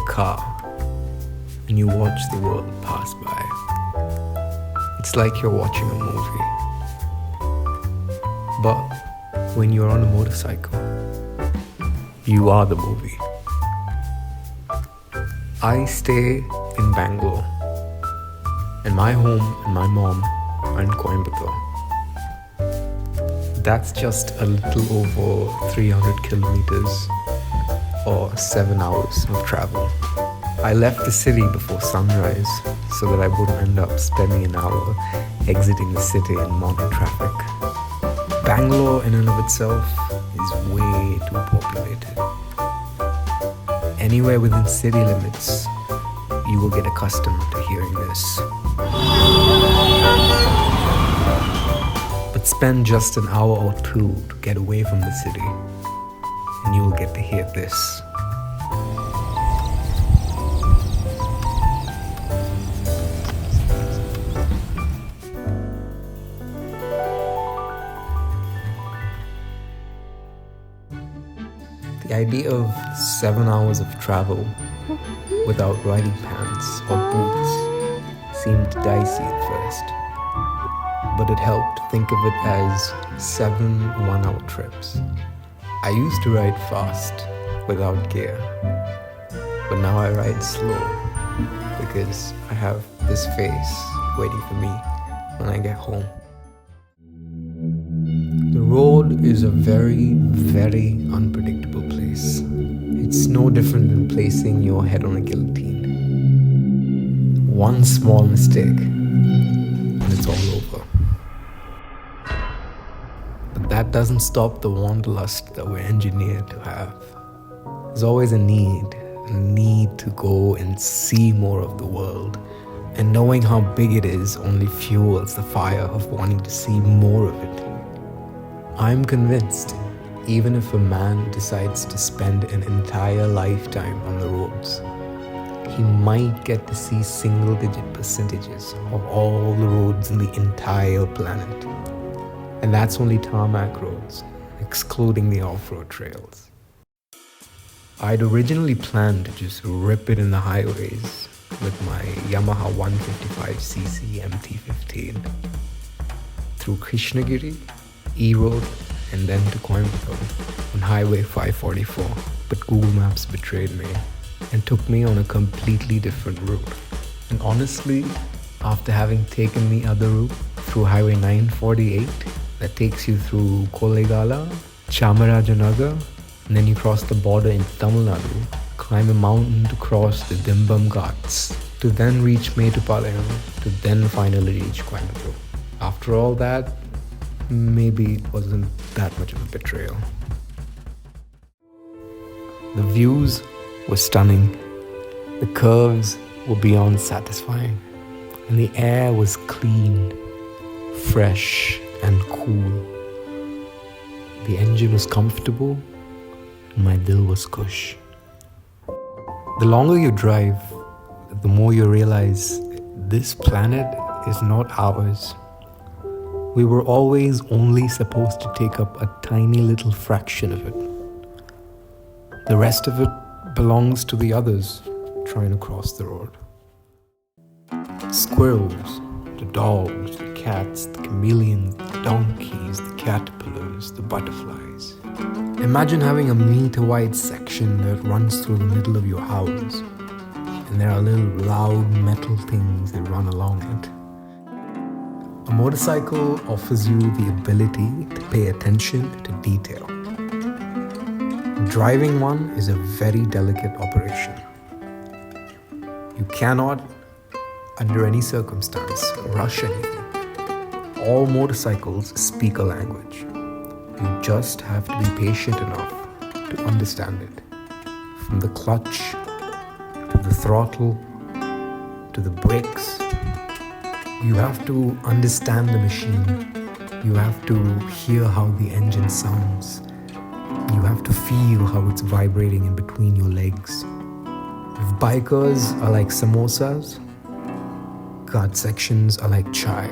car and you watch the world pass by. It's like you're watching a movie. But when you're on a motorcycle, you are the movie. I stay in Banglore, and my home and my mom are in Coimbatore. That's just a little over 300 kilometers or 7 hours of travel. I left the city before sunrise so that I wouldn't end up spending an hour exiting the city in morning traffic. Bangalore in and of itself is way too populated. Anywhere within city limits, you will get accustomed to hearing this. But spend just an hour or two to get away from the city, and you will get to hear this. The idea of 7 hours of travel without riding pants or boots seemed dicey at first, but it helped think of it as 7 one-hour trips. I used to ride fast without gear, but now I ride slow because I have this face waiting for me when I get home. The road is a very, very unpredictable place. It's no different than placing your head on a guillotine. One small mistake, and it's all over. But that doesn't stop the wanderlust that we're engineered to have. There's always a need to go and see more of the world. And knowing how big it is only fuels the fire of wanting to see more of it. I'm convinced, even if a man decides to spend an entire lifetime on the roads, he might get to see single-digit percentages of all the roads in the entire planet. And that's only tarmac roads, excluding the off-road trails. I'd originally planned to just rip it in the highways with my Yamaha 155cc MT15 through Krishnagiri, E-Road, and then to Coimbatore on Highway 544. But Google Maps betrayed me and took me on a completely different route. And honestly, after having taken the other route through Highway 948 that takes you through Kollegala, Chamarajanagar, and then you cross the border in Tamil Nadu, climb a mountain to cross the Dimbam Ghats, to then reach Metupalayam, to then finally reach Coimbatore. After all that, maybe it wasn't that much of a betrayal. The views were stunning, the curves were beyond satisfying, and the air was clean, fresh, and cool. The engine was comfortable, and my dil was kush. The longer you drive, the more you realize this planet is not ours. We were always only supposed to take up a tiny little fraction of it. The rest of it belongs to the others trying to cross the road. Squirrels, the dogs, the cats, the chameleons, the donkeys, the caterpillars, the butterflies. Imagine having a meter-wide section that runs through the middle of your house, and there are little loud metal things that run along it. A motorcycle offers you the ability to pay attention to detail. Driving one is a very delicate operation. You cannot, under any circumstance, rush anything. All motorcycles speak a language. You just have to be patient enough to understand it. From the clutch, to the throttle, to the brakes. You have to understand the machine. You have to hear how the engine sounds. You have to feel how it's vibrating in between your legs. If bikers are like samosas, guard sections are like chai.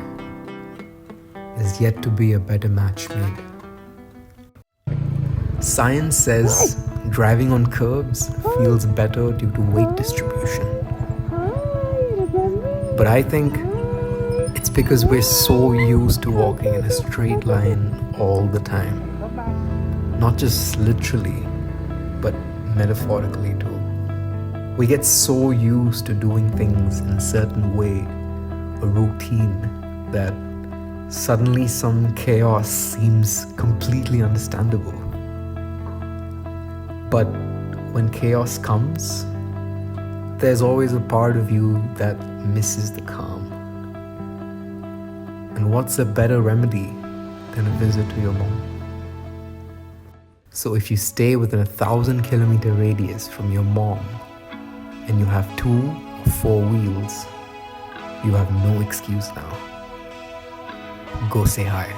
There's yet to be a better match made. Science says Driving on curbs feels better due to weight distribution. But I think it's because we're so used to walking in a straight line all the time. Not just literally, but metaphorically too. We get so used to doing things in a certain way, a routine, that suddenly some chaos seems completely understandable. But when chaos comes, there's always a part of you that misses the calm. And what's a better remedy than a visit to your mom? So if you stay within 1,000-kilometer radius from your mom and you have 2 or 4 wheels, you have no excuse now. Go say hi.